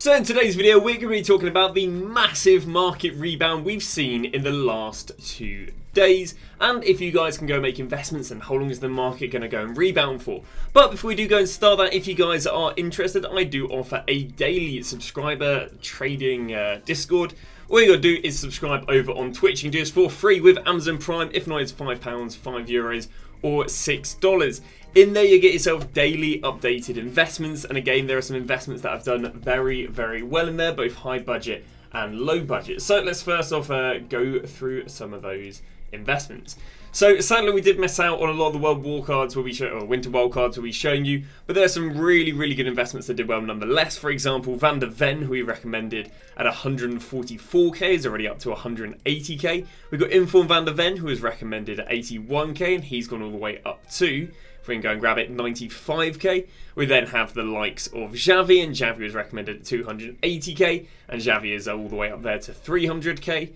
So in today's video, we're going to be talking about the massive market rebound we've seen in the last 2 days, and if you guys can go make investments, and how long is the market going to go and rebound for. But before we do go and start that, if you guys are interested, I do offer a daily subscriber trading Discord. All you got to do is subscribe over on Twitch. You can do this for free with Amazon Prime. If not, it's £5, €5, or $6. In there, you get yourself daily updated investments, and again, there are some investments that I've done very, very well in there, both high budget and low budget. So let's first off go through some of those investments. So sadly, we did miss out on a lot of the world wildcards or winter wildcards we'll be showing you, but there are some really, really good investments that did well nonetheless. For example, Van der Ven, who we recommended at 144k, is already up to 180k. We've got Inform Van der Ven, who was recommended at 81k, and he's gone all the way up to, if we can go and grab it, 95k. We then have the likes of Xavi, and Xavi was recommended at 280k, and Xavi is all the way up there to 300k.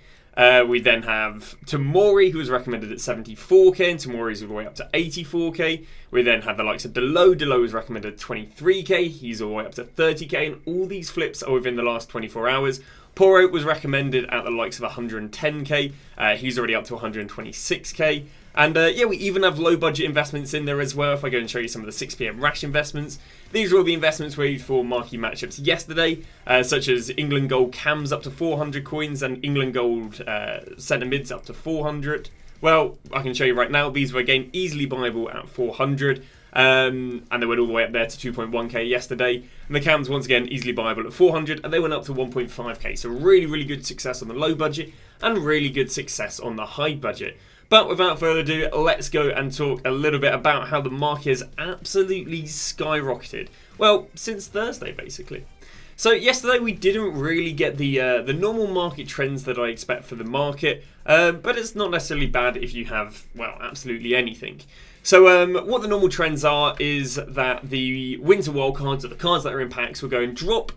We then have Tomori, who was recommended at 74k, and Tomori's all the way up to 84k. We then have the likes of Delo. Delo was recommended at 23k, he's all the way up to 30k, and all these flips are within the last 24 hours. Poro was recommended at the likes of 110k, he's already up to 126k. And yeah, we even have low budget investments in there as well. If I go and show you some of the 6 PM Rash investments, these are all the investments we used for marquee matchups yesterday, such as England Gold Cams up to 400 coins and England Gold centre mids up to 400. Well, I can show you right now, these were again easily buyable at 400. And they went all the way up there to 2.1k yesterday. And the cams, once again, easily buyable at 400, and they went up to 1.5k. So really, really good success on the low budget, and really good success on the high budget. But without further ado, let's go and talk a little bit about how the market has absolutely skyrocketed. Well, since Thursday, basically. So yesterday we didn't really get the normal market trends that I expect for the market, but it's not necessarily bad if you have, well, absolutely anything. So what the normal trends are is that the winter wildcards, or the cards that are in packs, will go and drop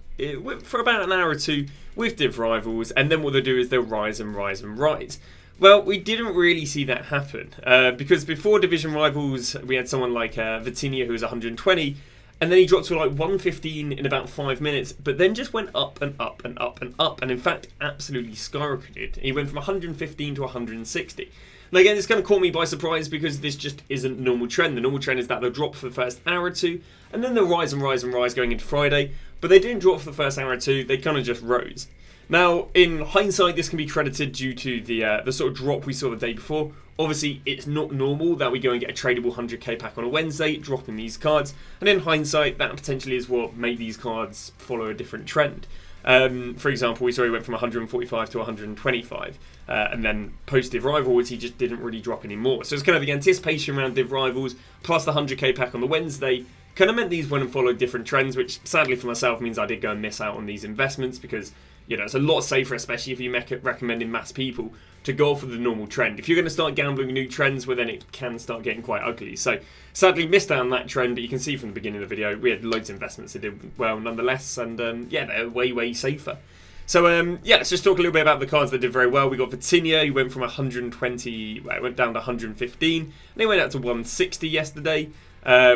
for about an hour or two with div rivals, and then what they'll do is they'll rise and rise and rise. Well, we didn't really see that happen, because before Division Rivals, we had someone like Vitinha, who was 120, and then he dropped to like 115 in about 5 minutes, but then just went up and up and up and up, and in fact, absolutely skyrocketed. He went from 115 to 160. And again, this kind of caught me by surprise, because this just isn't normal trend. The normal trend is that they'll drop for the first hour or two, and then they'll rise and rise and rise going into Friday, but they didn't drop for the first hour or two, they kind of just rose. Now, in hindsight, this can be credited due to the sort of drop we saw the day before. Obviously, it's not normal that we go and get a tradable 100k pack on a Wednesday, dropping these cards. And in hindsight, that potentially is what made these cards follow a different trend. For example, we saw he went from 145 to 125. And then post-Div Rivals, he just didn't really drop anymore. So it's kind of the anticipation around Div Rivals, plus the 100k pack on the Wednesday, kind of meant these went and followed different trends, which sadly for myself means I did go and miss out on these investments, because you know, it's a lot safer, especially if you're recommending mass people, to go for the normal trend. If you're going to start gambling new trends, well, then it can start getting quite ugly. So sadly missed out on that trend, but you can see from the beginning of the video, we had loads of investments that did well nonetheless, and yeah, they're way, way safer. So yeah, let's just talk a little bit about the cards that did very well. We got Vitinha, who went from 120, well, it went down to 115, and he went out to 160 yesterday.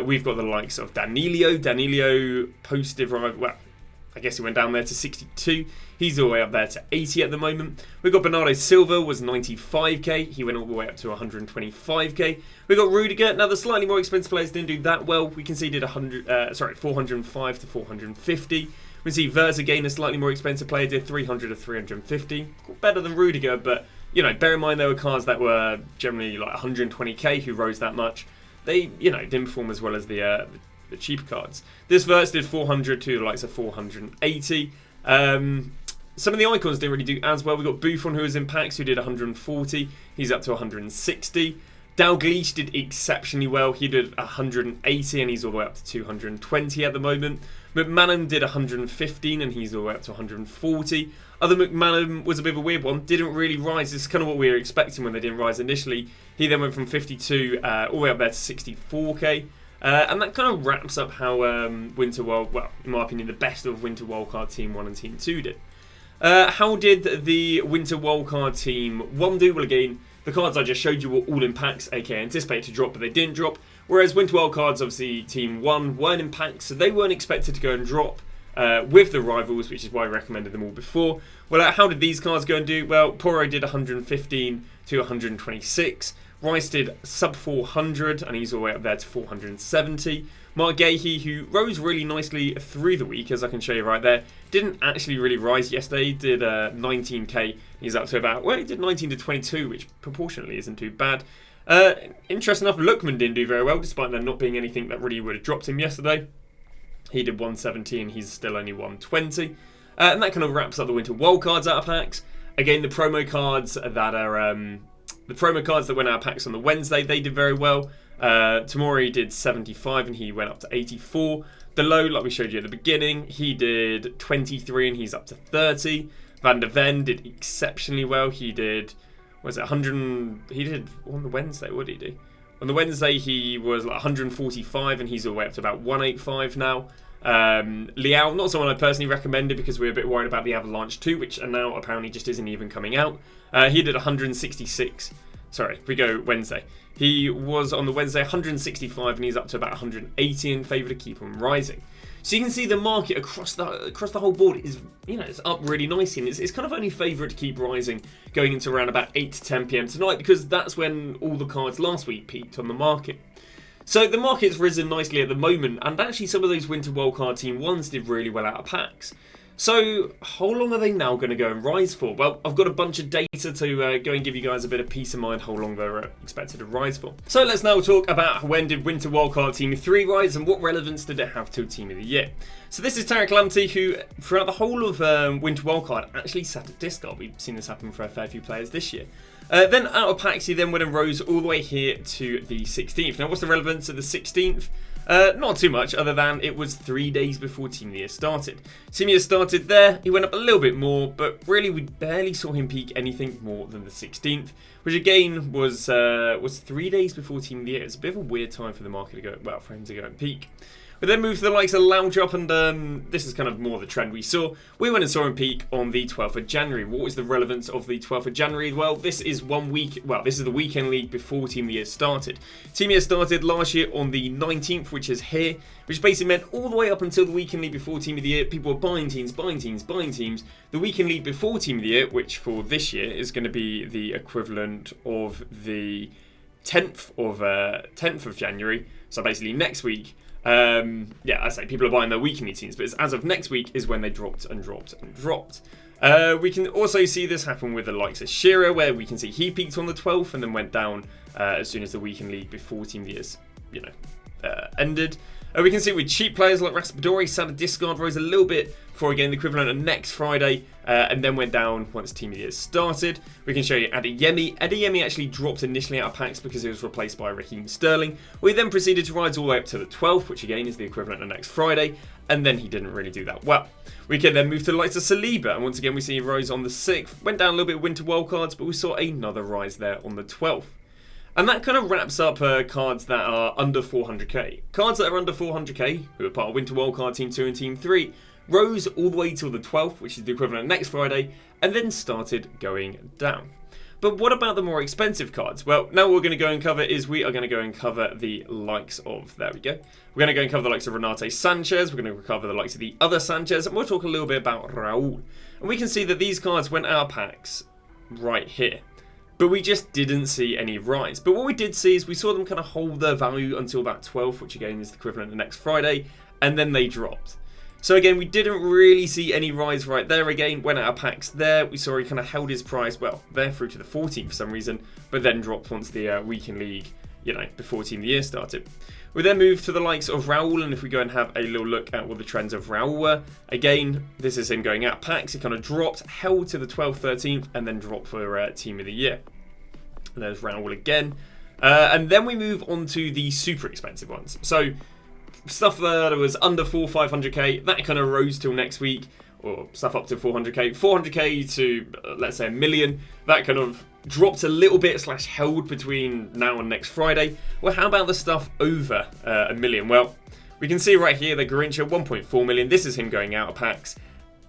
We've got the likes of Danilo. Danilo post-Div Rival, well, I guess he went down there to 62. He's all the way up there to 80 at the moment. We've got Bernardo Silva, was 95k. He went all the way up to 125k. We've got Rudiger. Now, the slightly more expensive players didn't do that well. We can see he did 405 to 450. We see Verza again, a slightly more expensive player, did 300 to 350. Better than Rudiger, but you know, bear in mind there were cards that were generally like 120k who rose that much. They, you know, didn't perform as well as the cheaper cards. This verse did 400 to the likes of 480. Some of the icons didn't really do as well. We got Buffon, who was in packs, who did 140. He's up to 160. Dalglish did exceptionally well. He did 180, and he's all the way up to 220 at the moment. McManaman did 115, and he's all the way up to 140. Other McManaman was a bit of a weird one. Didn't really rise. This is kind of what we were expecting when they didn't rise initially. He then went from 52 all the way up there to 64k. And that kind of wraps up how Winter World, well, in my opinion, the best of Winter Wildcard Team 1 and Team 2 did. How did the Winter Wildcard Team 1 do? Well, again, the cards I just showed you were all in packs, aka anticipated to drop, but they didn't drop. Whereas Winter Wildcards, obviously, Team 1 weren't in packs, so they weren't expected to go and drop. with the rivals, which is why I recommended them all before. Well, how did these cards go and do? Well, Poro did 115 to 126. Rice did sub 400, and he's all the way up there to 470. Mark Gahey, who rose really nicely through the week, as I can show you right there, didn't actually really rise yesterday. He did 19k. He's up to about, well, he did 19 to 22, which proportionally isn't too bad. Interesting enough, Lookman didn't do very well, despite there not being anything that really would have dropped him yesterday. He did 117, he's still only 120. And that kind of wraps up the winter wildcards out of packs. Again, the promo cards that are the promo cards that went out of packs on the Wednesday, they did very well. Tamori did 75 and he went up to 84. The low, like we showed you at the beginning, he did 23 and he's up to 30. Van der Ven did exceptionally well. He did, was it 100? He did on the Wednesday. What did he do? On the Wednesday, he was like 145 and he's all the way up to about 185 now. Liao, not someone I personally recommended because we were a bit worried about the Avalanche 2, which now apparently just isn't even coming out. He did 166. Sorry, we go Wednesday. He was on the Wednesday 165 and he's up to about 180 in favour to keep on rising. So you can see the market across the whole board is, it's up really nicely, and it's kind of only favourite to keep rising going into around about 8 to 10 p.m. tonight, because that's when all the cards last week peaked on the market. So the market's risen nicely at the moment, and actually some of those winter wildcard team ones did really well out of packs. So how long are they now going to go and rise for? Well, I've got a bunch of data to go and give you guys a bit of peace of mind how long they're expected to rise for. So let's now talk about when did Winter Wildcard Team 3 rise and what relevance did it have to Team of the Year. So this is Tarek Lamptey, who throughout the whole of Winter Wildcard actually sat at discard. We've seen this happen for a fair few players this year. Then out of packs, he then went and rose all the way here to the 16th. Now, what's the relevance of the 16th? Not too much, other than it was 3 days before Team of the Year started. Team of the Year started there, he went up a little bit more, but really we barely saw him peak anything more than the 16th, which again was 3 days before Team of the Year. It's a bit of a weird time for the market to go, well, for him to go and peak. We then moved to the likes of Lounge Up, and this is kind of more the trend we saw. We went and saw him peak on the 12th of January. What was the relevance of the 12th of January? Well, this is this is the weekend league before Team of the Year started. Team of the Year started last year on the 19th, which is here, which basically meant all the way up until the weekend league before Team of the Year, people were buying teams. The weekend league before Team of the Year, which for this year is going to be the equivalent of the 10th of January, so basically next week. I say people are buying their weekly teams, but as of next week is when they dropped. We can also see this happen with the likes of Shearer, where we can see he peaked on the 12th and then went down as soon as the weekend league before Team of the Year's, ended. We can see with cheap players like Raspadori, sat a discard, rose a little bit for again the equivalent of next Friday, and then went down once Team of the Year started. We can show you Adeyemi. Adeyemi actually dropped initially out of packs because it was replaced by Raheem Sterling. We then proceeded to rise all the way up to the 12th, which again is the equivalent of next Friday, and then he didn't really do that well. We can then move to the likes of Saliba, and once again we see he rose on the 6th, went down a little bit of winter wildcards, but we saw another rise there on the 12th. And that kind of wraps up cards that are under 400k. Cards that are under 400k, who are part of Winter Wildcard Team 2 and Team 3, rose all the way till the 12th, which is the equivalent of next Friday, and then started going down. But what about the more expensive cards? Well, now what we're going to go and cover is we are going to go and cover the likes of, there we go. We're going to go and cover the likes of Renate Sanchez, we're going to cover the likes of the other Sanchez, and we'll talk a little bit about Raul. And we can see that these cards went out of packs right here. But we just didn't see any rise. But what we did see is we saw them kind of hold their value until about 12th, which again is the equivalent of next Friday, and then they dropped. So again, we didn't really see any rise right there again. Went out of packs there. We saw he kind of held his price, well, there through to the 14th for some reason, but then dropped once the weekend league, before Team of the Year started. We then moved to the likes of Raul, and if we go and have a little look at what the trends of Raul were, again, this is him going out of packs. He kind of dropped, held to the 12th, 13th, and then dropped for Team of the Year. And there's Raul again. And then we move on to the super expensive ones. So stuff that was under 500k, that kind of rose till next week, or stuff up to 400k. 400k to, let's say, 1 million, that kind of dropped a little bit / held between now and next Friday. Well, how about the stuff over 1 million? Well, we can see right here the Garincha 1.4 million. This is him going out of packs.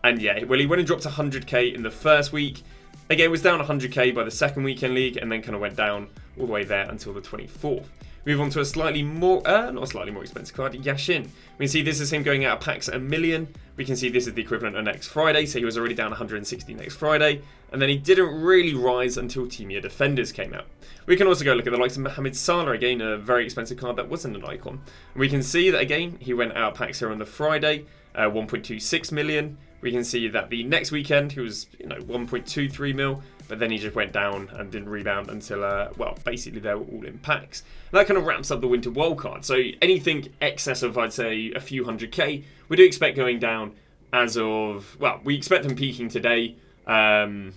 And yeah, well, he went and dropped 100k in the first week. Again, was down 100k by the second weekend league, and then kind of went down all the way there until the 24th. Move on to a slightly more, not a slightly more expensive card, Yashin. We can see this is him going out of packs at 1 million. We can see this is the equivalent of next Friday, so he was already down 160 next Friday. And then he didn't really rise until Team Year Defenders came out. We can also go look at the likes of Mohamed Salah, again, a very expensive card that wasn't an icon. And we can see that, again, he went out of packs here on the Friday, 1.26 million. We can see that the next weekend he was, 1.23 mil, but then he just went down and didn't rebound until, well, basically they were all in packs. And that kind of wraps up the winter wildcard. So anything excess of, I'd say, a few 100k, we do expect going down as of, well, we expect them peaking today, and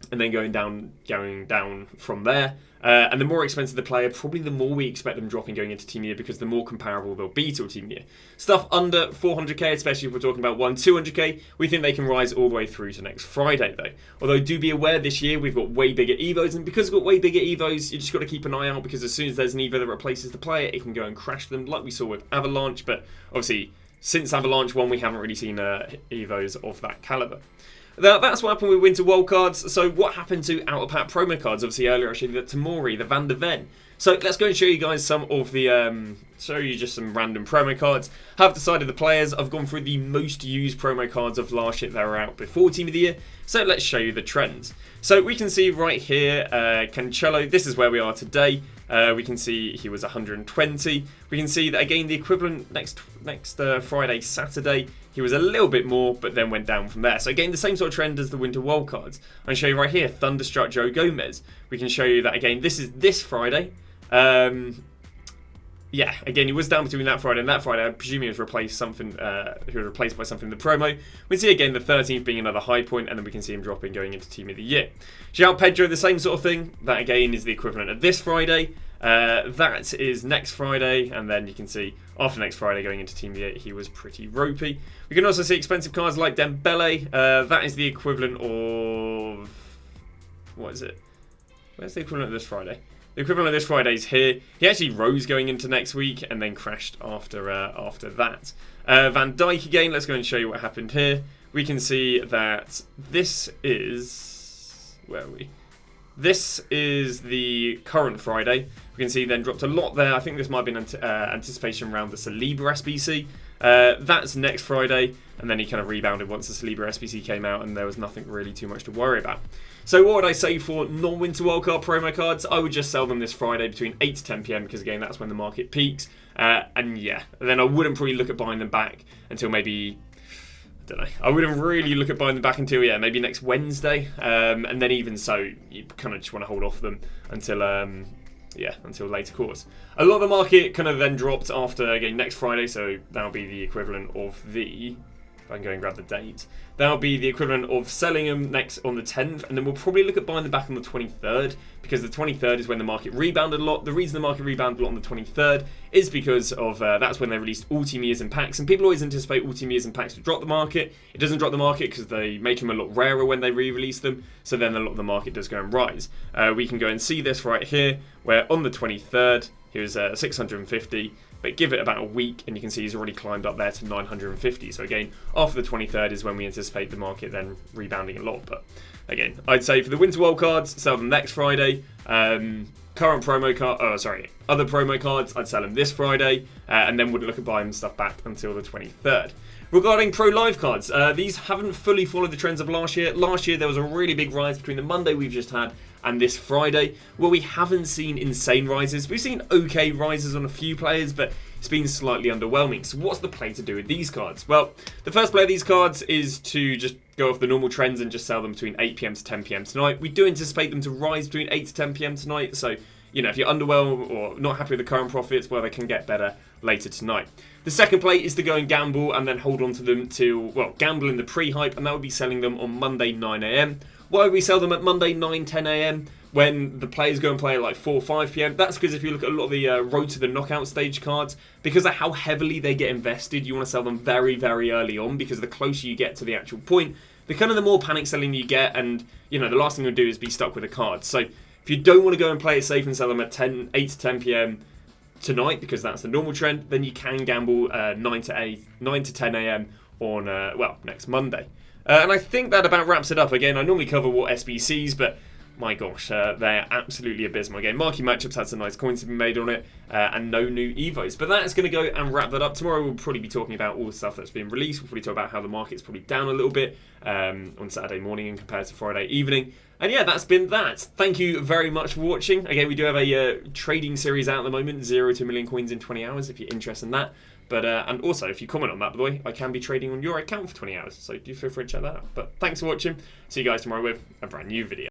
then going down from there. And the more expensive the player, probably the more we expect them dropping going into Team Year, because the more comparable they'll be to Team Year. Stuff under 400k, especially if we're talking about 200k, we think they can rise all the way through to next Friday though. Although do be aware this year we've got way bigger Evos, and because we've got way bigger Evos, you just got to keep an eye out, because as soon as there's an Evo that replaces the player, it can go and crash them like we saw with Avalanche. But obviously since Avalanche 1 we haven't really seen Evos of that caliber. That's what happened with Winter Wildcards. So what happened to out-of-pack promo cards? Obviously earlier I showed you the Tamori, the Van der Ven. So let's go and show you guys some of the, show you just some random promo cards. Have decided the players. I've gone through the most used promo cards of last year that were out before Team of the Year. So let's show you the trends. So we can see right here, Cancelo, this is where we are today. We can see he was 120. We can see that again the equivalent next Friday, Saturday, he was a little bit more, but then went down from there. So again, the same sort of trend as the Winter Wildcards. I can show you right here, Thunderstruck Joe Gomez. We can show you that again, this is this Friday. Yeah, again, he was down between that Friday and that Friday. I presume he was replaced something. He was replaced by something in the promo. We see again the 13th being another high point, and then we can see him dropping going into Team of the Year. João Pedro, the same sort of thing. That again is the equivalent of this Friday. That is next Friday, and then you can see after next Friday going into Team of the Year, he was pretty ropey. We can also see expensive cards like Dembele. That is the equivalent of, what is it? Where's the equivalent of this Friday? The equivalent of this Friday is here. He actually rose going into next week and then crashed after that. Van Dijk again, let's go and show you what happened here. We can see that this is, where are we? This is the current Friday. We can see then dropped a lot there. I think this might have been anticipation around the Saliba SBC. That's next Friday, and then he kind of rebounded once the Saliba SBC came out, and there was nothing really too much to worry about. So what would I say for non-Winter Wildcard promo cards? I would just sell them this Friday between 8 to 10 PM, because again, that's when the market peaks. And yeah, then I wouldn't probably look at buying them back until maybe, I don't know. I wouldn't really look at buying them back until, yeah, maybe next Wednesday. And then even so, you kind of just want to hold off them until, yeah, until later course. A lot of the market kind of then dropped after, again, next Friday, so that'll be the equivalent of the, if I can go and grab the date, that'll be the equivalent of selling them next on the 10th, and then we'll probably look at buying them back on the 23rd, because the 23rd is when the market rebounded a lot. The reason the market rebounded a lot on the 23rd is because of, that's when they released all Team Years and packs, and people always anticipate all Team Years and packs to drop the market. It doesn't drop the market because they make them a lot rarer when they re-release them, so then a lot of the market does go and rise. We can go and see this right here, where on the 23rd, he was 650, but give it about a week and you can see he's already climbed up there to 950. So again, after the 23rd is when we anticipate the market then rebounding a lot. But again, I'd say for the Winter World cards, sell them next Friday. Current promo card, other promo cards, I'd sell them this Friday, and then wouldn't look at buying stuff back until the 23rd. Regarding Pro Live cards, these haven't fully followed the trends of last year. Last year there was a really big rise between the Monday we've just had and this Friday, where we haven't seen insane rises. We've seen okay rises on a few players, but it's been slightly underwhelming. So what's the play to do with these cards? Well, the first play of these cards is to just go off the normal trends and just sell them between 8 PM to 10 PM tonight. We do anticipate them to rise between 8 to 10 PM tonight, so you know, if you're underwhelmed or not happy with the current profits, well, they can get better later tonight. The second play is to go and gamble and then hold on to them till, well, gamble in the pre-hype, and that would be selling them on Monday 9 AM. Why would we sell them at Monday 9, 10 AM when the players go and play at like 4 or 5 PM? That's because if you look at a lot of the road to the knockout stage cards, because of how heavily they get invested, you want to sell them very, very early on, because the closer you get to the actual point, the kind of the more panic selling you get, and you know, the last thing you'll do is be stuck with a card. So if you don't want to go and play it safe and sell them at 8 to 10 PM tonight, because that's the normal trend, then you can gamble 9 to 10 AM on, well, next Monday. And I think that about wraps it up. Again, I normally cover what SBCs, but my gosh, they're absolutely abysmal. Again, marquee matchups had some nice coins to be made on it, and no new evos. But that's going to go and wrap that up. Tomorrow we'll probably be talking about all the stuff that's been released. We'll probably talk about how the market's probably down a little bit on Saturday morning and compared to Friday evening. And yeah, that's been that. Thank you very much for watching. Again, we do have a trading series out at the moment, 0 to 1 million coins in 20 hours, if you're interested in that. But and also, if you comment on that, by the way, I can be trading on your account for 20 hours. So do feel free to check that out. But thanks for watching. See you guys tomorrow with a brand new video.